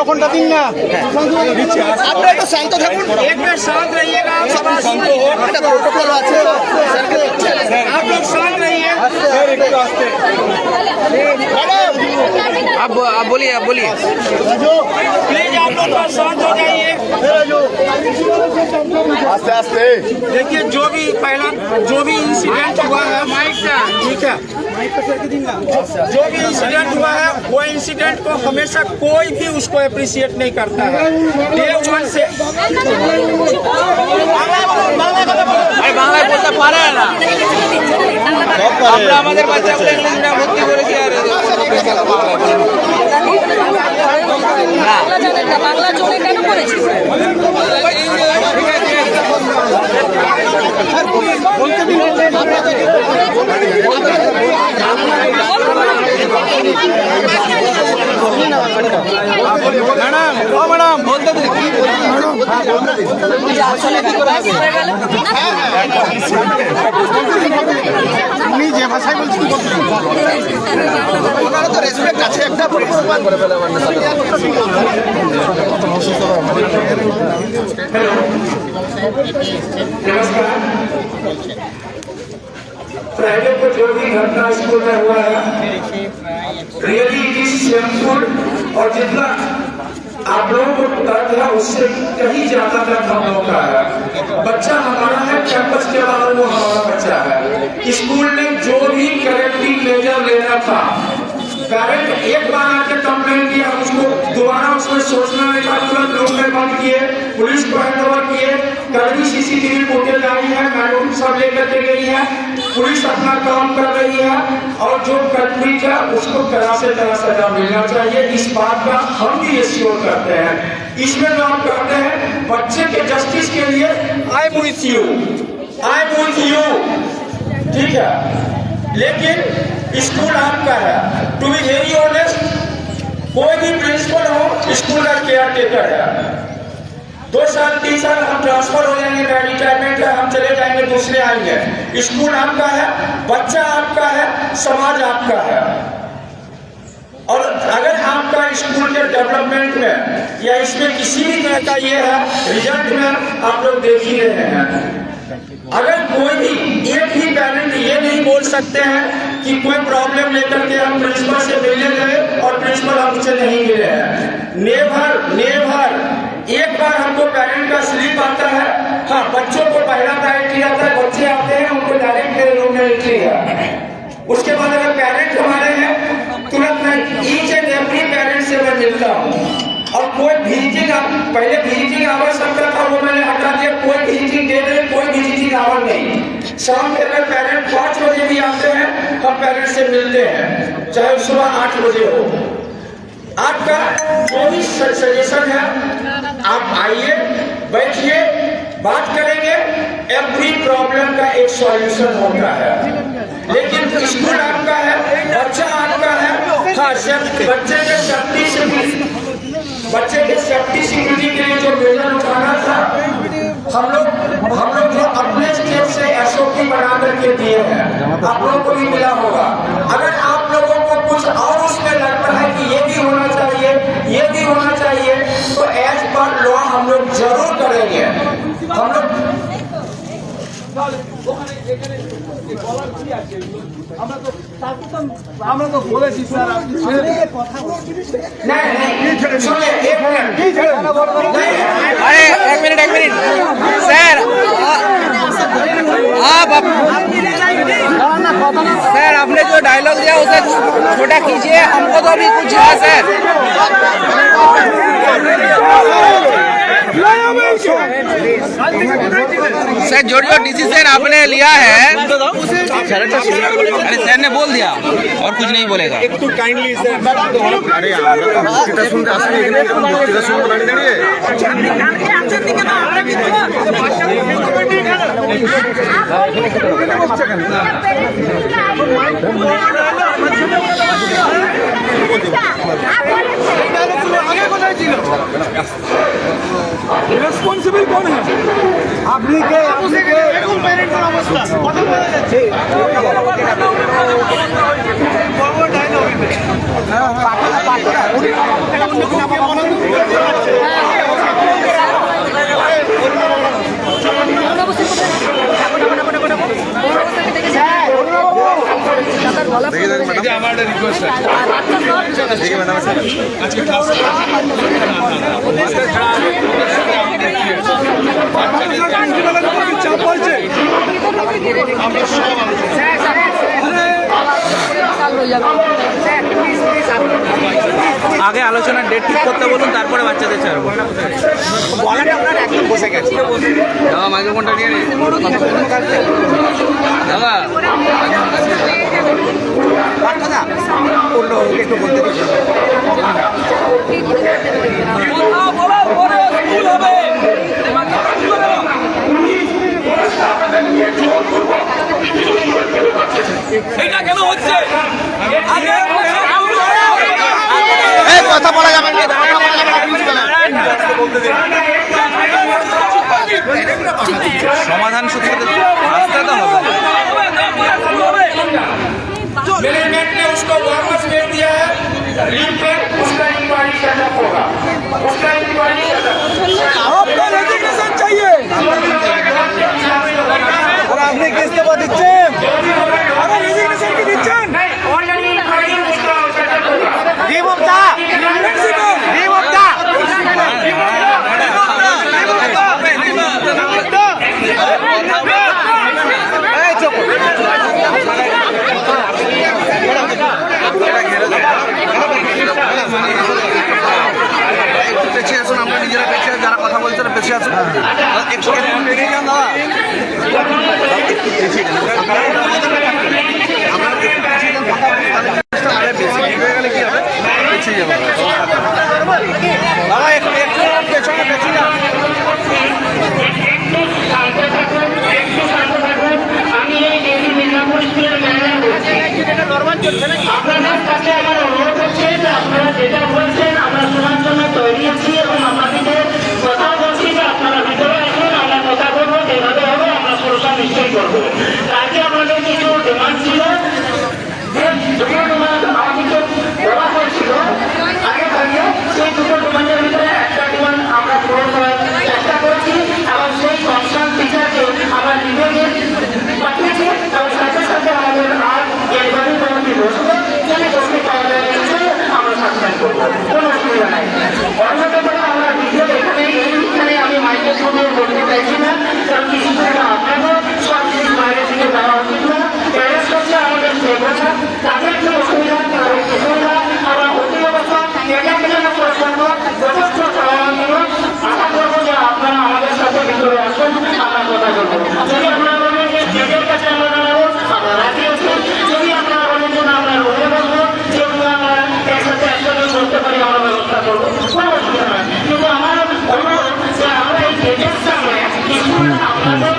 মাইক্রোফোনটা দিন না। আপনারা একটু শান্ত থাকুন, एक मिनट शांत रहिएगा। आप सब শান্ত হোক, একটা প্রোটোকল আছে। आप लोग शांत रहिए। आप बोलिए प्लीज आप लोग थोड़ा शांत हो जाइए। आस्ते आस्ते देखिए जो भी इंसिडेंट हुआ है ठीक है, जो भी इंसिडेंट हुआ है वो इंसिडेंट को हमेशा कोई भी उसको अप्रिशिएट नहीं करता है। डे वन से বাংলায় বলতে পারে না। আমরা আমাদের বাচ্চাগুলো ইংলিশ মিডিয়াম ভর্তি করেছি আর বাংলা জোরে কেন করেছি? ম্যাডাম বলতে দিন। আপনি যে ভাষায় বলছেন ওনারা তো রেসপেক্ট আছে একটা পরিষ্কার করে ফেলে फ्राइडे को जो भी घटना स्कूल में हुआ है रियली इट इज शेमफुल, और जितना आप लोगों को दर्द है उससे कहीं ज्यादा दर्द हम लोगों का है। बच्चा हमारा है, कैंपस के बाहर वो हमारा बच्चा है। स्कूल ने जो भी करेक्टिव मेजर लेना था, पेरेंट एक बार आके कंप्लेन किया, उसको दोबारा उसमें सोचना नहीं था, तुरंत रूम में बंद किए, पुलिस को हैंडओवर किए। कल भी सीसीटीवी फुटेज आई है, मैडम सब लेकर के गई है, पुलिस अपना काम कर रही है, और जो कल्प्रिट है उसको तरह से तरह सजा मिलना चाहिए। इस बात का हम भी एश्योर करते हैं। इसमें जो हम कहते हैं बच्चे के जस्टिस के लिए आई एम विथ यू, ठीक है, लेकिन स्कूल आपका है। टू बी वेरी ऑनेस्ट, कोई भी प्रिंसिपल हो स्कूल का केयर टेकर है। 2 साल 3 साल हम ट्रांसफर हो जाएंगे, मेरा रिटायरमेंट है, हम चले जाएंगे, दूसरे आएंगे। स्कूल आपका है, बच्चा आपका है, समाज आपका है। और अगर आपका स्कूल के डेवलपमेंट में या इसमें किसी भी तरह का ये है, रिजल्ट में आप लोग देख ही रहे हैं। अगर कोई भी एक भी पेरेंट ये नहीं बोल सकते हैं कि कोई प्रॉब्लम लेकर के हम प्रिंसिपल से मिलने गए और प्रिंसिपल हमसे नहीं मिले हैं। नेवर एक बार हमको पेरेंट का स्लिप आता है, हाँ बच्चों को पहला प्रायोरिटी आता है, बच्चे आते हैं उनको डायरेक्ट मेरे रूम में एंट्री है। उसके बाद अगर पेरेंट हमारे हैं तुरंत मैं ईच एंड एवरी पेरेंट से मैं मिलता हूँ। और कोई विजिटिंग, पहले विजिटिंग आवर्स रखता था, वो मैंने हटा दिया। कोई विजिटिंग डे नहीं, कोई विजिटिंग आवर नहीं। शाम के अगर पेरेंट 5 बजे भी आते हैं हम पेरेंट से मिलते हैं, चाहे सुबह 8 बजे हो। आपका जो भी सजेशन है आप आइए, बैठिए, बात करेंगे, एवरी प्रॉब्लम का एक सॉल्यूशन होता है। लेकिन स्कूल आपका है, बच्चा आपका है, हाँ बच्चे के सेफ्टी सिक्योरिटी के लिए जो मेजर उठाना था हम लोग जो अपने स्टेट से एसओपी बना करके दिए हैं, आप लोगों को भी मिला होगा। अगर आप लोगों को कुछ और उसमें लगता है कि ये भी होना चाहिए, ये भी होना चाहिए, तो एज पर लॉ हम लोग जरूर करेंगे। हम लोग আমরা তো বলেছি স্যার, আপনি अरे एक मिनट सर, सर आपने जो डायलॉग दिया उसे छोटा कीजिए, हमको तो अभी कुछ है सर। सर जो डिसीजन आपने लिया है, अरे सर ने बोल दिया और कुछ नहीं बोलेगा। একটু কাইন্ডলি স্যার। আরে আমরা তো বক্তৃতা শুনতে আসলে এখানে বক্তৃতা শুনতে দাঁড়িয়ে দাঁড়িয়ে আগে কোথায় ছিল? রেসপন্সিবল কোন है? আপনি কে? এরকম প্যারেন্টের অবস্থা কথা বলা যাচ্ছে। আমার একটা রিকোয়েস্ট আছে দেখি ম্যাডাম আজকে ক্লাস চাপ পড়ছে আমরা সব আগে আলোচনার ডেট ঠিক করতে বলুন, তারপরে বাচ্চাদের ছাড়বো। বসে গেছে দাদা মাইক্রোফোনটা নিয়ে দাদা একটু বলতে এটা কেন হচ্ছে? কথা বলা যাবে না সমাধান সূত্রে আসতে তো হবে। मैनेजमेंट ने उसको वापस भेज दिया है, फिर उसका इंक्वायरी करना होगा, उसका इंक्वायरी आपका रेजिग्नेशन चाहिए और आपने किस दफा दिच्छेन अगर रेजिग्नेशन की दिच्छेन ऑलरेडी इंक्वायरी उसका गिव अप दा गिव अप दा পেছিয়ে আসুন, আমরা নিজেরা পেছিয়ে যারা কথা বলছে পেছিয়ে আসুন একটু বেরিয়ে যান দাদা গেলে কি হবে পেছিয়ে যাবো দাদা একটু পেছনে পেছিয়ে যান আমি এই ডেলি মিদনাপুর স্কুলের ম্যানেজার বলছি আপনাদের কাছে আমার অনুরোধ হচ্ছে যে আপনারা যেটা বলছেন আমরা শোনার জন্য তৈরি আছি এবং আপনাদের কথা বলছি যে আপনারা ভিতরে আসুন, আমরা কথা বলবো, যেভাবে হবে আমরা সলিউশন নিশ্চয়ই করবো। আজকে আপনাদের কিছু ডিমান্ড ছিল, যে দুটো ডিমান্ড আমাদেরকে বলা হয়েছিল আগে থাকলে, সেই দুটো ডিমান্ডের ভিতরে একটা ডিমান্ড আমরা পূরণ করার চেষ্টা করেছি এবং সেই কনসার্ন টিচারকে আমরা নিজেকে পাঠিয়েছি এবং সাথে সাথে আমাদের আর এরবারই কমিটি বসবে, যদি বসতে পাওয়া যায় আমরা সাসপেন্ড করবো, কোনো অসুবিধা নাই। অন্য ব্যাপারে আমরা ভিডিও এইখানে আমি মাইকের সামনে বলতে চাইছি না, কারণ কিছুটা আপনাদের সব জিনিস বাইরে থেকে দেওয়া উচিত না। প্যারেন্টস হচ্ছে আমাদের সেবকা, তাদের কি অসুবিধা তাদের কিছুই না, আমরা অতি অবস্থা এটা কেন করবো যথেষ্ট সমাধান দেবো। আশা করবো যে আপনারা আমাদের সাথে ভিতরে আসুন, আমরা কথা বলবো। যদি আপনারা বলেন যে স্টেজের কাছে আমরা দাঁড়াবো, আমরা রাজি আছি। যদি আপনারা বলেন যে না আমরা রোডে বসবো, যেগুলো আমরা একসাথে করতে পারি, আমরা ব্যবস্থা করবো, কোনো অসুবিধা নয়। কিন্তু আমার অনুরোধ যে আমরা এই গেটের সামনে আপনাদের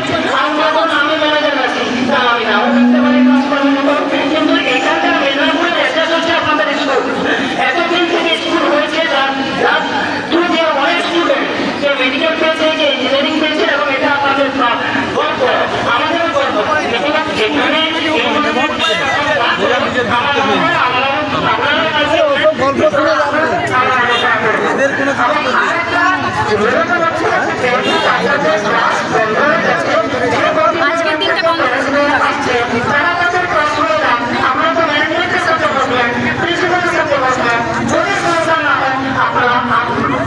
আমি ম্যানেজার আছি, তা আমি নাও থাকতে পারি কাজ করার মতো, কিন্তু এখানকার মেদিনীপুরের অ্যাড্রেস হচ্ছে আপনাদের স্কুল। এতদিন থেকে স্কুল হয়েছে অনেক স্টুডেন্ট যে মেডিকেল পেয়েছে, যে ইঞ্জিনিয়ারিং পেয়েছে, এবং এটা আপনাদের গর্ব, আমাদেরও গর্ব। এখানে আপনাদের কাছে গল্প শুনে এদের কোনো আজকের দিনটা বন্ধ আমরা তো ম্যানেজমেন্টের সাথে বসবেন, প্রিন্সিপালের সাথে বসবেন, যদি সমস্যা না হয় আপনারা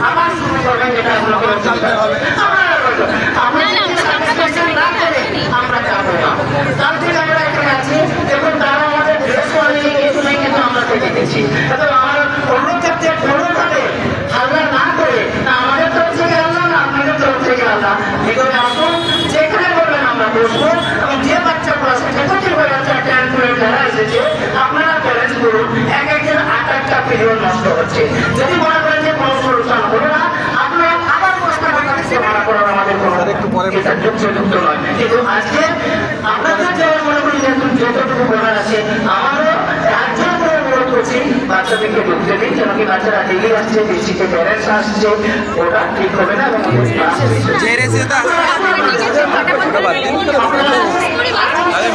আবার শুরু করবেন, যেটা আপনাকে চলতে হবে। আমরা যাবো না, কাল থেকে আমরা এখানে আছি, দেখুন তারা আমাদের ড্রেস কোয়ালিটি কিছু নেই, কিন্তু আমরা থেকে গেছি। আমার অন্য ক্ষেত্রে কোনোভাবে হাল্লা না করে, না আমাদের তরফ থেকে আল্লাহ, না আপনাদের তরফ থেকে আল্লাহ, ভিতরে আসুন, যেখানে বলবেন আমরা বসবো, এবং যে বাচ্চাগুলো আছে যেখানে বাচ্চা যারা এসেছে আপনারা প্যারেন্টস করুন, এক একজন 8-8টা পিরিয়ড নষ্ট হচ্ছে। যদি মনে করেন যে কোনো সলিউশন হলো না, আপনারা আবার প্রশ্ন মানা করার আমাদের কোনো এটা যুক্ত নয়। কিন্তু আজকে আপনাদের যারা মনে করি যতটুকু বলার আছে, আমারও রাজ্যের করে অনুরোধ করছি বাচ্চাদেরকে ঢুকতে দিন, যেন কি বাচ্চারা এগিয়ে আসছে, বেশিতে প্যারেন্টস আসছে, ওটা ঠিক হবে না। এবং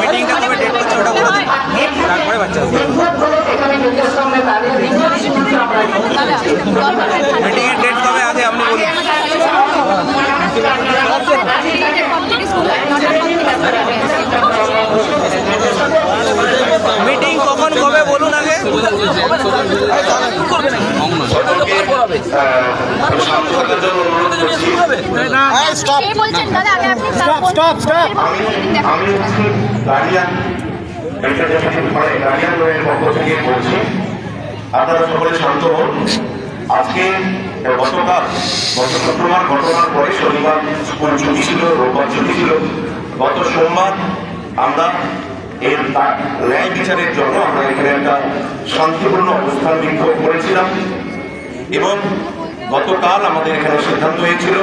মিটিংটা তবে ডেট করছে ওটা বলে দিন, তারপরে বাচ্চা এখানে গার্জিয়ানদের সামনে দাঁড়িয়ে রিকোয়েস্ট করছি আমরা মিটিং এর ডেট কবে আগে আপনি বলুন। মিটিং কখন কবে বলুন আগে। কে বলছেন দাদা আগে আপনি আমি হচ্ছি গার্ডিয়ান গার্ডিয়ান রয়ের পক্ষ থেকে বলছি, আপনারা সকলে শান্ত হন। আজকে গতকাল শুক্রবার ঘটনার পরে শনিবার স্কুল ছুটি ছিল, রোববার ছুটি ছিল। গত সোমবার আমরা এর ন্যায় বিচারের জন্য আমরা এখানে একটা শান্তিপূর্ণ অবস্থান বিক্ষোভ করেছিলাম এবং গতকাল আমাদের এখানে সিদ্ধান্ত হয়েছিল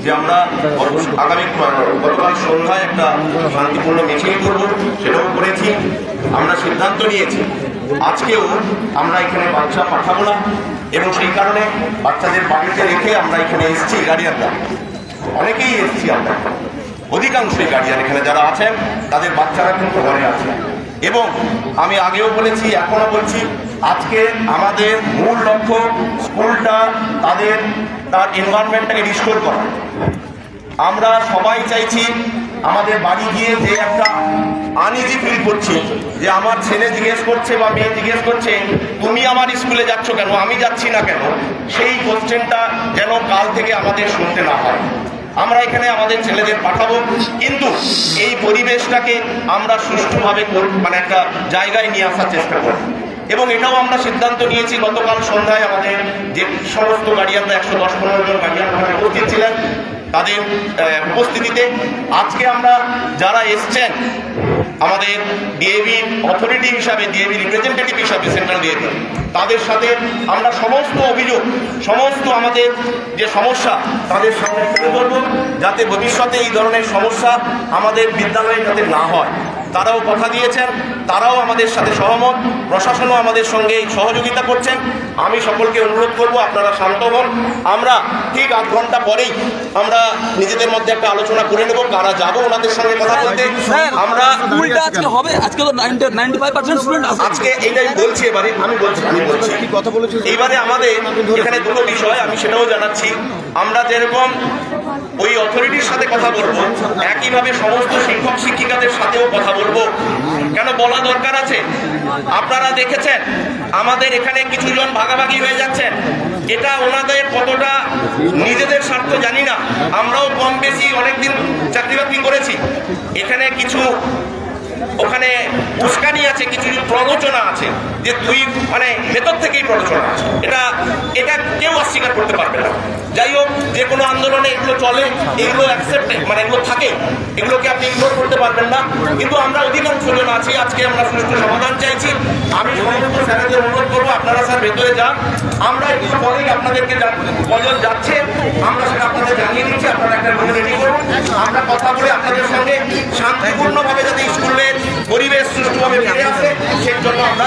যে আমরা গতকাল সন্ধ্যায় একটা শান্তিপূর্ণ মিছিল করব, সেটাও করেছি। আমরা সিদ্ধান্ত নিয়েছি আজকেও আমরা এখানে বাচ্চা পাঠাবো না এবং সেই কারণে বাচ্চাদের বাড়িতে রেখে আমরা এখানে এসেছি। গার্ডিয়ানরা অনেকেই এসেছি, আমরা অধিকাংশই গার্ডিয়ান এখানে যারা আছেন তাদের বাচ্চারা কিন্তু ঘরে আছে। এবং আমি আগেও বলেছি, এখনো বলছি, আজকে আমাদের মূল লক্ষ্য স্কুলটা তার এনভায়রনমেন্টটাকে রিস্টোর করা। আমরা সবাই চাইছি আমাদের বাড়ি গিয়ে যে একটা আনইজি ফিল করছি, যে আমার ছেলে জিজ্ঞেস করছে বা মেয়ে জিজ্ঞেস করছে তুমি আমার স্কুলে যাচ্ছ কেন, আমি যাচ্ছি না কেন, সেই কোশ্চেনটা যেন কাল থেকে আমাদের শুনতে না হয়। আমরা এখানে আমাদের ছেলেদের পাঠাবো, কিন্তু এই পরিবেশটাকে আমরা সুষ্ঠুভাবে মানে একটা জায়গায় নিয়ে আসার চেষ্টা করব। এবং এটাও আমরা সিদ্ধান্ত নিয়েছি গতকাল সন্ধ্যায় আমাদের যে সমস্ত গার্ডিয়ানরা 110-15 জন গার্ডিয়ান উপস্থিত ছিলেন তাদের উপস্থিতিতে আজকে আমরা যারা এসছেন আমাদের ডিএভি অথরিটি হিসাবে, ডিএভি রিপ্রেজেন্টেটিভ হিসাবে সেন্ট্রাল ডিএভি, তাদের সাথে আমরা সমস্ত অভিযোগ, সমস্ত আমাদের যে সমস্যা তাদের সামনে তুলে ধরব, যাতে ভবিষ্যতে এই ধরনের সমস্যা আমাদের বিদ্যালয়ে যাতে না হয়। তারাও কথা দিয়েছেন, তারাও আমাদের সাথে সহমত, প্রশাসনও আমাদের সঙ্গে সহযোগিতা করছেন। আমি সকলকে অনুরোধ করব আপনারা শান্ত হন। আমরা ঠিক আধ ঘন্টা পরেই আমরা নিজেদের মধ্যে একটা আলোচনা করে নেব, কারা যাবো ওনাদের সঙ্গে কথা বলতে। আমরা আজকে হবে, আজকে তো 95% স্টুডেন্ট আছে। আজকে এইটাই বলছি, এবারে আমি বলছি কথা বলেছি। এইবারে আমাদের এখানে দুটো বিষয় আমি সেটাও জানাচ্ছি। আমরা যেরকম ওই অথরিটির সাথে কথা বলবো, একইভাবে সমস্ত শিক্ষক শিক্ষিকাদের সাথেও কথা বলবো। কেন বলা দরকার আছে, আপনারা দেখেছেন আমাদের এখানে কিছু জন ভাগাভাগি হয়ে যাচ্ছেন, এটা ওনাদের কতটা নিজেদের স্বার্থ জানি না। আমরাও কম বেশি অনেকদিন চাকরি বাকরি করেছি। এখানে কিছু ওখানে উস্কানি আছে, কিছু প্ররোচনা আছে, যে তুই মানে ভেতর থেকেই প্ররোচনা আছে, এটা কেউ অস্বীকার করতে পারবে না। যাই হোক, যে কোনো আন্দোলনে এগুলো চলে, এগুলো অ্যাকসেপ্ট মানে এগুলো থাকে, এগুলোকে আপনি ইগনোর করতে পারবেন না। কিন্তু আমরা অধিকাংশ জন আছি, আজকে আমরা সুষ্ঠু সমাধান চাইছি। আমি সমস্ত স্যারেদের অনুরোধ করবো আপনারা স্যার ভেতরে যান, আমরা একটু পরেই আপনাদেরকে কজন যাচ্ছে আমরা সেটা আপনাদের জানিয়ে দিচ্ছি। আপনারা একটা রুম রেডি করুন, আমরা কথা বলে আপনাদের সঙ্গে শান্তিপূর্ণভাবে যাতে স্কুলের পরিবেশ সুষ্ঠুভাবে ফিরে আসে সেই জন্য আমরা